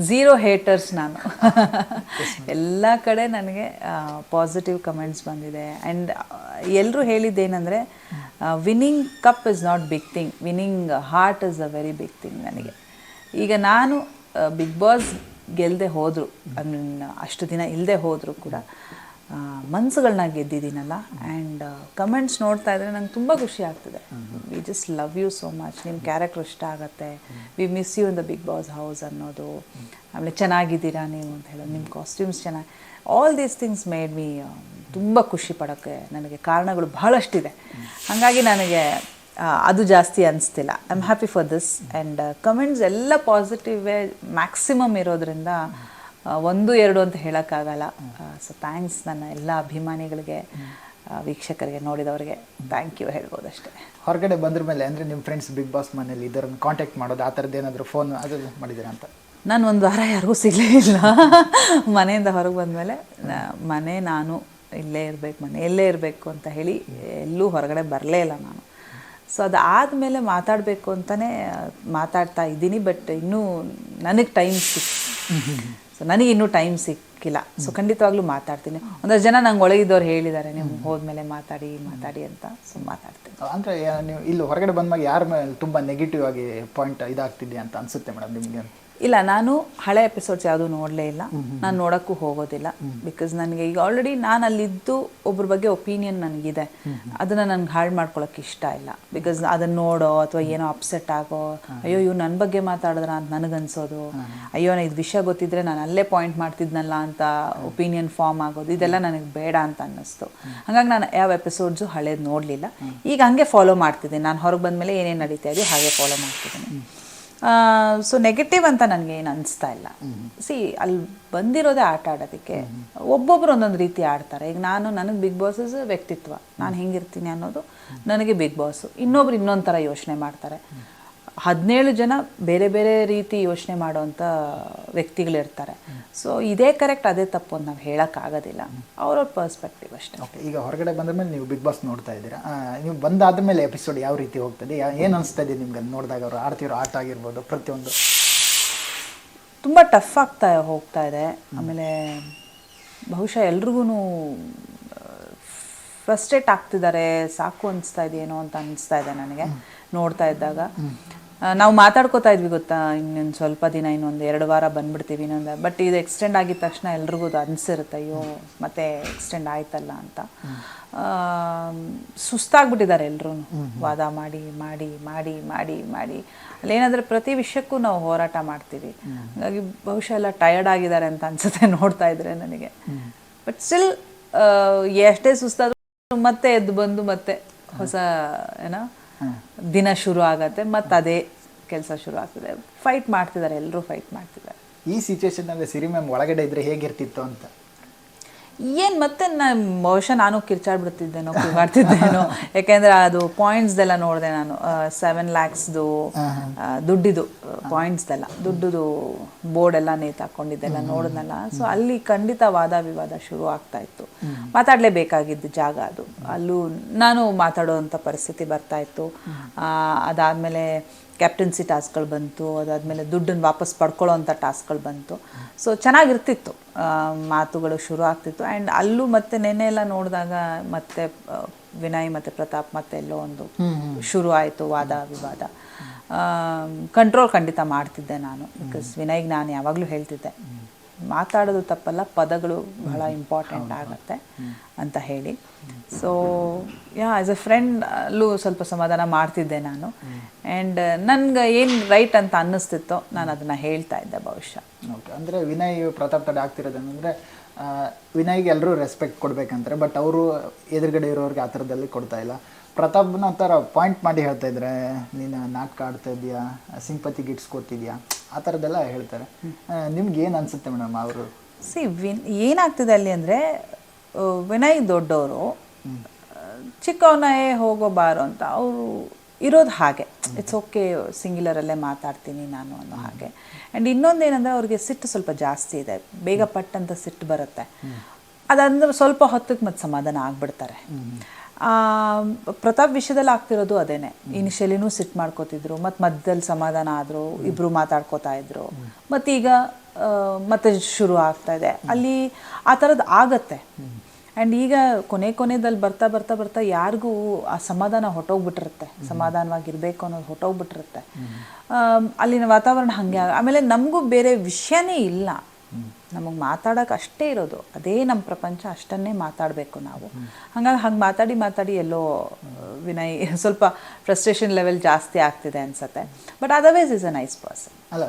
Zero haters ನಾನು. ಎಲ್ಲ ಕಡೆ ನನಗೆ ಪಾಸಿಟಿವ್ ಕಮೆಂಟ್ಸ್ ಬಂದಿದೆ. ಆ್ಯಂಡ್ ಎಲ್ಲರೂ ಹೇಳಿದ್ದೇನೆಂದರೆ winning cup is not big thing, winning heart is a very big thing. ನನಗೆ ಈಗ ನಾನು ಬಿಗ್ ಬಾಸ್ ಗೆಲ್ಲದೆ ಹೋದರು, ಅಷ್ಟು ದಿನ ಇಲ್ಲದೆ ಹೋದರೂ ಕೂಡ ಮನಸ್ಸುಗಳನ್ನ ಗೆದ್ದಿದ್ದೀನಲ್ಲ. ಆ್ಯಂಡ್ ಕಮೆಂಟ್ಸ್ ನೋಡ್ತಾ ಇದ್ದರೆ ನಂಗೆ ತುಂಬ ಖುಷಿ ಆಗ್ತದೆ. We just love you so much, ನಿಮ್ಮ ಕ್ಯಾರೆಕ್ಟರ್ ಇಷ್ಟ ಆಗುತ್ತೆ, we miss you in the Bigg Boss house ಅನ್ನೋದು, ಆಮೇಲೆ ಚೆನ್ನಾಗಿದ್ದೀರಾ ನೀವು ಅಂತ ಹೇಳೋದು, ನಿಮ್ಮ ಕಾಸ್ಟ್ಯೂಮ್ಸ್ ಚೆನ್ನಾಗಿ, all these things made me ತುಂಬ ಖುಷಿ ಪಡೋಕ್ಕೆ ನನಗೆ ಕಾರಣಗಳು ಬಹಳಷ್ಟಿದೆ. ಹಾಗಾಗಿ ನನಗೆ ಅದು ಜಾಸ್ತಿ ಅನಿಸ್ತಿಲ್ಲ. I am happy for this. And comments ಎಲ್ಲ ಪಾಸಿಟಿವೇ ಮ್ಯಾಕ್ಸಿಮಮ್ ಇರೋದ್ರಿಂದ 1-2 ಅಂತ ಹೇಳೋಕ್ಕಾಗಲ್ಲ. ಸೊ ಥ್ಯಾಂಕ್ಸ್ ನನ್ನ ಎಲ್ಲ ಅಭಿಮಾನಿಗಳಿಗೆ, ವೀಕ್ಷಕರಿಗೆ, ನೋಡಿದವರಿಗೆ ಥ್ಯಾಂಕ್ ಯು ಹೇಳ್ಬೋದಷ್ಟೇ. ಹೊರಗಡೆ ಬಂದ್ರ ಮೇಲೆ ಅಂದರೆ ನಿಮ್ಮ ಫ್ರೆಂಡ್ಸ್ ಬಿಗ್ ಬಾಸ್ ಮನೇಲಿ ಇದರನ್ನು ಕಾಂಟ್ಯಾಕ್ಟ್ ಮಾಡೋದು ಆ ಥರದ್ದು ಏನಾದರೂ ಫೋನ್ ಅದು ಮಾಡಿದ್ದೀರಾ ಅಂತ? ನಾನು 1 ವಾರ ಯಾರಿಗೂ ಸಿಗಲೇ ಇಲ್ಲ. ಮನೆಯಿಂದ ಹೊರಗೆ ಬಂದಮೇಲೆ ಮನೆ ನಾನು ಇಲ್ಲೇ ಇರಬೇಕು, ಮನೆಯಲ್ಲೇ ಇರಬೇಕು ಅಂತ ಹೇಳಿ ಎಲ್ಲೂ ಹೊರಗಡೆ ಬರಲೇ ಇಲ್ಲ ನಾನು. ಸೊ ಅದಾದಮೇಲೆ ಮಾತಾಡಬೇಕು ಅಂತಲೇ ಮಾತಾಡ್ತಾ ಇದ್ದೀನಿ. ಬಟ್ ಇನ್ನೂ ನನಗೆ ಟೈಮ್ ಸೊ ನನಗೆ ಇನ್ನೂ ಟೈಮ್ ಸಿಕ್ಕಿಲ್ಲ. ಸೊ ಖಂಡಿತವಾಗ್ಲೂ ಮಾತಾಡ್ತೀನಿ. ಒಂದಷ್ಟು ಜನ ನಂಗೆ ಒಳಗಿದ್ದವ್ರು ಹೇಳಿದ್ದಾರೆ ನೀವು ಹೋದ್ಮೇಲೆ ಮಾತಾಡಿ ಅಂತ. ಸೊ ಮಾತಾಡ್ತೀನಿ. ಅಂದರೆ ನೀವು ಇಲ್ಲಿ ಹೊರಗಡೆ ಬಂದಾಗ ಯಾರ ಮೇಲೆ ತುಂಬ ನೆಗೆಟಿವ್ ಆಗಿ ಪಾಯಿಂಟ್ ಇದಾಗ್ತಿದೆ ಅಂತ ಅನಿಸುತ್ತೆ ಮೇಡಮ್ ನಿಮಗೆ? ಇಲ್ಲ, ನಾನು ಹಳೆ ಎಪಿಸೋಡ್ಸ್ ಯಾವುದೂ ನೋಡಲೇ ಇಲ್ಲ, ನಾನು ನೋಡೋಕ್ಕೂ ಹೋಗೋದಿಲ್ಲ. ಬಿಕಾಸ್ ನನಗೆ ಈಗ ಆಲ್ರೆಡಿ ನಾನು ಅಲ್ಲಿದ್ದು ಒಬ್ರ ಬಗ್ಗೆ ಒಪಿನಿಯನ್ ನನಗಿದೆ, ಅದನ್ನು ನನಗೆ ಹಾಳು ಮಾಡ್ಕೊಳ್ಳೋಕೆ ಇಷ್ಟ ಇಲ್ಲ. ಬಿಕಾಸ್ ಅದನ್ನು ನೋಡೋ ಅಥವಾ ಏನೋ ಅಪ್ಸೆಟ್ ಆಗೋ, ಅಯ್ಯೋ ಇವ್ ನನ್ನ ಬಗ್ಗೆ ಮಾತಾಡಿದ್ರ ಅಂತ ನನಗನ್ಸೋದು, ಅಯ್ಯೋ ಇದು ವಿಷಯ ಗೊತ್ತಿದ್ರೆ ನಾನು ಅಲ್ಲೇ ಪಾಯಿಂಟ್ ಮಾಡ್ತಿದ್ನಲ್ಲ ಅಂತ ಒಪಿನಿಯನ್ ಫಾರ್ಮ್ ಆಗೋದು, ಇದೆಲ್ಲ ನನಗೆ ಬೇಡ ಅಂತ ಅನ್ನಿಸ್ತು. ಹಾಗಾಗಿ ನಾನು ಯಾವ ಎಪಿಸೋಡ್ಸು ಹಳೇದು ನೋಡಲಿಲ್ಲ. ಈಗ ಹಂಗೆ ಫಾಲೋ ಮಾಡ್ತಿದ್ದೀನಿ. ನಾನು ಹೊರಗೆ ಬಂದಮೇಲೆ ಏನೇನು ನಡೀತಾ ಇದೆಯೋ ಹಾಗೆ ಫಾಲೋ ಮಾಡ್ತಿದ್ದೀನಿ. ಸೊ ನೆಗೆಟಿವ್ ಅಂತ ನನಗೆ ಏನು ಅನಿಸ್ತಾ ಇಲ್ಲ. ಅಲ್ಲಿ ಬಂದಿರೋದೇ ಆಟ ಆಡೋದಕ್ಕೆ. ಒಬ್ಬೊಬ್ಬರು ಒಂದೊಂದು ರೀತಿ ಆಡ್ತಾರೆ. ಈಗ ನನಗೆ ಬಿಗ್ ಬಾಸ್ ವ್ಯಕ್ತಿತ್ವ, ನಾನು ಹೆಂಗಿರ್ತೀನಿ ಅನ್ನೋದು ನನಗೆ ಬಿಗ್ ಬಾಸು. ಇನ್ನೊಬ್ರು ಇನ್ನೊಂದು ಥರ ಯೋಚನೆ ಮಾಡ್ತಾರೆ. 17 ಜನ ಬೇರೆ ಬೇರೆ ರೀತಿ ಯೋಚನೆ ಮಾಡೋವಂಥ ವ್ಯಕ್ತಿಗಳಿರ್ತಾರೆ. ಸೊ ಇದೇ ಕರೆಕ್ಟ್ ಅದೇ ತಪ್ಪು ಅಂತ ನಾವು ಹೇಳೋಕ್ಕಾಗೋದಿಲ್ಲ, ಅವ್ರವ್ರ ಪರ್ಸ್ಪೆಕ್ಟಿವ್ ಅಷ್ಟೇ. ಓಕೆ, ಈಗ ಹೊರಗಡೆ ಬಂದ ಮೇಲೆ ನೀವು ಬಿಗ್ ಬಾಸ್ ನೋಡ್ತಾ ಇದ್ದೀರಾ, ನೀವು ಬಂದಾದ ಮೇಲೆ ಎಪಿಸೋಡ್ ಯಾವ ರೀತಿ ಹೋಗ್ತದೆ, ಏನು ಅನಿಸ್ತಾ ಇದೆ ನಿಮ್ಗೆ ನೋಡಿದಾಗ? ಅವರು ಆಡ್ತಿರೋ ಆಟ ಆಗಿರ್ಬೋದು, ಪ್ರತಿಯೊಂದು ತುಂಬ ಟಫ್ ಹೋಗ್ತಾ ಇದೆ. ಆಮೇಲೆ ಬಹುಶಃ ಎಲ್ರಿಗೂ ಫ್ರಸ್ಟ್ರೇಟ್ ಆಗ್ತಿದ್ದಾರೆ, ಸಾಕು ಅನಿಸ್ತಾ ಇದೆಯೇನೋ ಅಂತ ಅನಿಸ್ತಾ ಇದೆ ನನಗೆ ನೋಡ್ತಾ ಇದ್ದಾಗ. ನಾವು ಮಾತಾಡ್ಕೋತಾ ಇದ್ವಿ ಗೊತ್ತಾ, ಇನ್ನೊಂದು ಸ್ವಲ್ಪ ದಿನ, ಇನ್ನೊಂದು 2 ವಾರ ಬಂದ್ಬಿಡ್ತೀವಿ ಇನ್ನೊಂದು. ಬಟ್ ಇದು ಎಕ್ಸ್ಟೆಂಡ್ ಆಗಿದ ತಕ್ಷಣ ಎಲ್ರಿಗೂ ಅದು ಅನಿಸಿರುತ್ತೆ, ಅಯ್ಯೋ ಮತ್ತೆ ಎಕ್ಸ್ಟೆಂಡ್ ಆಯ್ತಲ್ಲ ಅಂತ. ಸುಸ್ತಾಗ್ಬಿಟ್ಟಿದ್ದಾರೆ ಎಲ್ಲರೂ, ವಾದ ಮಾಡಿ ಮಾಡಿ ಮಾಡಿ ಮಾಡಿ ಮಾಡಿ ಅಲ್ಲೇನಾದರೆ ಪ್ರತಿ ವಿಷಯಕ್ಕೂ ನಾವು ಹೋರಾಟ ಮಾಡ್ತೀವಿ. ಹಾಗಾಗಿ ಬಹುಶಃ ಎಲ್ಲ ಟಯರ್ಡ್ ಆಗಿದ್ದಾರೆ ಅಂತ ಅನ್ಸುತ್ತೆ ನೋಡ್ತಾ ಇದ್ರೆ ನನಗೆ. ಬಟ್ ಸ್ಟಿಲ್ ಎಷ್ಟೇ ಸುಸ್ತಾದ್ರೂ ಮತ್ತೆ ಎದ್ದು ಬಂದು ಮತ್ತೆ ಹೊಸ ದಿನ ಶುರು ಆಗತ್ತೆ, ಮತ್ತು ಅದೇ ಕೆಲಸ ಶುರು ಆಗ್ತದೆ. ಫೈಟ್ ಮಾಡ್ತಿದ್ದಾರೆ, ಎಲ್ಲರೂ ಫೈಟ್ ಮಾಡ್ತಿದ್ದಾರೆ. ಈ ಸಿಚುವೇಶನ್ನಲ್ಲಿ ಸಿರಿ ಮ್ಯಾಮ್ ಒಳಗಡೆ ಇದ್ರೆ ಹೇಗಿರ್ತಿತ್ತು ಅಂತ? ಏನು ಮತ್ತೆ ಬಹುಶಃ ನಾನು ಕಿರ್ಚಾಡ್ಬಿಡ್ತಿದ್ದೇನೋ, ಕೂಗಾಡ್ತಿದ್ದೇನೋ. ಯಾಕೆಂದರೆ ಅದು ಪಾಯಿಂಟ್ಸ್ದೆಲ್ಲ ನೋಡಿದೆ ನಾನು. 7 lakhsದು ದುಡ್ಡಿದು ಪಾಯಿಂಟ್ಸ್ದೆಲ್ಲ ದುಡ್ಡುದು ಬೋರ್ಡೆಲ್ಲ ನೇತಾಕೊಂಡಿದ್ದೆಲ್ಲ ನೋಡಿದ್ನಲ್ಲ. ಸೊ ಅಲ್ಲಿ ಖಂಡಿತ ವಾದ ವಿವಾದ ಶುರು ಆಗ್ತಾ ಇತ್ತು. ಮಾತಾಡಲೇಬೇಕಾಗಿದ್ದು ಜಾಗ ಅದು. ಅಲ್ಲೂ ನಾನು ಮಾತಾಡೋವಂಥ ಪರಿಸ್ಥಿತಿ ಬರ್ತಾಯಿತ್ತು. ಅದಾದಮೇಲೆ ಕ್ಯಾಪ್ಟನ್ಸಿ ಟಾಸ್ಕ್ಗಳು ಬಂತು, ಅದಾದಮೇಲೆ ದುಡ್ಡನ್ನು ವಾಪಸ್ ಪಡ್ಕೊಳ್ಳೋ ಅಂಥ ಟಾಸ್ಕ್ಗಳು ಬಂತು. ಸೊ ಚೆನ್ನಾಗಿರ್ತಿತ್ತು, ಮಾತುಗಳು ಶುರು ಆಗ್ತಿತ್ತು. ಆ್ಯಂಡ್ ಅಲ್ಲೂ ಮತ್ತೆ ನೆನ್ನೆ ಎಲ್ಲ ನೋಡಿದಾಗ ಮತ್ತೆ ವಿನಯ್ ಮತ್ತು ಪ್ರತಾಪ್ ಮತ್ತೆ ಎಲ್ಲೋ ಒಂದು ಶುರು ಆಯಿತು ವಾದ ವಿವಾದ. ಕಂಟ್ರೋಲ್ ಖಂಡಿತ ಮಾಡ್ತಿದ್ದೆ ನಾನು. ಬಿಕಾಸ್ ವಿನಯ್ಗೆ ನಾನು ಯಾವಾಗಲೂ ಹೇಳ್ತಿದ್ದೆ, ಮಾತಾಡೋದು ತಪ್ಪಲ್ಲ, ಪದಗಳು ಬಹಳ ಇಂಪಾರ್ಟೆಂಟ್ ಆಗುತ್ತೆ ಅಂತ ಹೇಳಿ. ಸೊ ಆ್ಯಸ್ ಎ ಫ್ರೆಂಡ್ ಅಲ್ಲೂ ಸ್ವಲ್ಪ ಸಮಾಧಾನ ಮಾಡ್ತಿದ್ದೆ ನಾನು. ಆ್ಯಂಡ್ ನನ್ಗೆ ಏನು ರೈಟ್ ಅಂತ ಅನ್ನಿಸ್ತಿತ್ತೋ ನಾನು ಅದನ್ನು ಹೇಳ್ತಾ ಇದ್ದೆ ಬಹುಶಃ. ಓಕೆ, ಅಂದರೆ ವಿನಯ್ ಪ್ರತಾಪ್ ತಡೆ ಆಗ್ತಿರೋದೇನೆಂದರೆ, ವಿನಯ್ಗೆ ಎಲ್ಲರೂ ರೆಸ್ಪೆಕ್ಟ್ ಕೊಡ್ಬೇಕಂತಾರೆ, ಬಟ್ ಅವರು ಎದುರುಗಡೆ ಇರೋರಿಗೆ ಆ ಥರದಲ್ಲಿ ಕೊಡ್ತಾ ಇಲ್ಲ. ಪ್ರತಾಪ್ನ ಆ ಥರ ಪಾಯಿಂಟ್ ಮಾಡಿ ಹೇಳ್ತಾ ಇದ್ರೆ, ನೀನು ನಾಟಕ ಆಡ್ತಾ ಇದೆಯಾ, ಸಿಂಪತಿ ಗಿಟ್ಸ್ಕೊತಿದ್ಯಾ, ಆ ಥರದ್ದೆಲ್ಲ ಹೇಳ್ತಾರೆ. ನಿಮ್ಗೆ ಏನು ಅನಿಸುತ್ತೆ ಮೇಡಮ್ ಅವರು? ಏನಾಗ್ತಿದೆ ಅಲ್ಲಿ ಅಂದರೆ, ವಿನಯ್ ದೊಡ್ಡವರು, ಚಿಕ್ಕವನೇ ಹೋಗೋ ಬಾರೋ ಅಂತ ಅವರು ಇರೋದು ಹಾಗೆ. ಇಟ್ಸ್ ಓಕೆ, ಸಿಂಗ್ಯುಲರಲ್ಲೇ ಮಾತಾಡ್ತೀನಿ ನಾನು ಅನ್ನೋ ಹಾಗೆ. ಆ್ಯಂಡ್ ಇನ್ನೊಂದೇನೆಂದರೆ ಅವ್ರಿಗೆ ಸಿಟ್ಟು ಸ್ವಲ್ಪ ಜಾಸ್ತಿ ಇದೆ, ಬೇಗ ಪಟ್ಟಂತ ಸಿಟ್ಟು ಬರುತ್ತೆ. ಅದಂದ್ರೆ ಸ್ವಲ್ಪ ಹೊತ್ತಿಗೆ ಮತ್ತೆ ಸಮಾಧಾನ ಆಗಿಬಿಡ್ತಾರೆ. ಪ್ರತಾಪ್ ವಿಷಯದಲ್ಲಿ ಆಗ್ತಿರೋದು ಅದೇನೆ. ಇನಿಷಿಯಲಿನೂ ಸಿಟ್ ಮಾಡ್ಕೋತಿದ್ರು, ಮತ್ತು ಮಧ್ಯದಲ್ಲಿ ಸಮಾಧಾನ ಆದರು, ಇಬ್ಬರು ಮಾತಾಡ್ಕೋತಾ ಇದ್ರು, ಮತ್ತೀಗ ಮತ್ತೆ ಶುರು ಆಗ್ತಾ ಇದೆ. ಅಲ್ಲಿ ಆ ಥರದ್ದು ಆಗತ್ತೆ. ಆ್ಯಂಡ್ ಈಗ ಕೊನೆಯಲ್ಲಿ ಬರ್ತಾ ಬರ್ತಾ ಬರ್ತಾ ಯಾರಿಗೂ ಆ ಸಮಾಧಾನ ಹೊಟ್ಟೋಗ್ಬಿಟ್ಟಿರುತ್ತೆ, ಸಮಾಧಾನವಾಗಿರಬೇಕು ಅನ್ನೋದು ಹೊಟ್ಟೋಗ್ಬಿಟ್ಟಿರುತ್ತೆ. ಅಲ್ಲಿನ ವಾತಾವರಣ ಹಾಗೆ. ಆಮೇಲೆ ನಮಗೂ ಬೇರೆ ವಿಷಯನೇ ಇಲ್ಲ, ನಮಗೆ ಮಾತಾಡೋಕೆ ಅಷ್ಟೇ ಇರೋದು, ಅದೇ ನಮ್ಮ ಪ್ರಪಂಚ, ಅಷ್ಟನ್ನೇ ಮಾತಾಡಬೇಕು ನಾವು. ಹಾಗಾಗಿ ಮಾತಾಡಿ ಮಾತಾಡಿ ಎಲ್ಲೋ ವಿನಯ್ ಸ್ವಲ್ಪ ಫ್ರಸ್ಟ್ರೇಷನ್ ಲೆವೆಲ್ ಜಾಸ್ತಿ ಆಗ್ತಿದೆ ಅನ್ಸುತ್ತೆ. But otherwise is a nice person. ಅಲ್ಲ